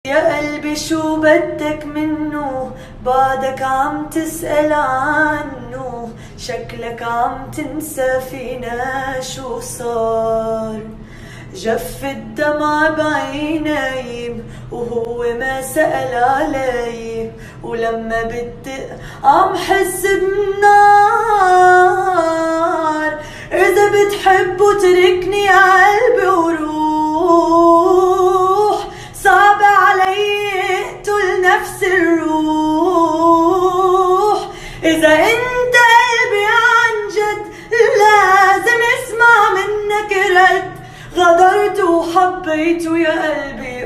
يا قلبي شو بدك منه، بعدك عم تسأل عنه، شكلك عم تنسى فينا شو صار. جف الدمع بعيني وهو ما سأل علي، ولما بدق عم حس بنار. إذا بتحب وتركني قلبي وروح، صعب علي اقتل نفس الروح. إذا انت قلبي عن جد لازم اسمع منك رد، غدرت وحبيت يا قلبي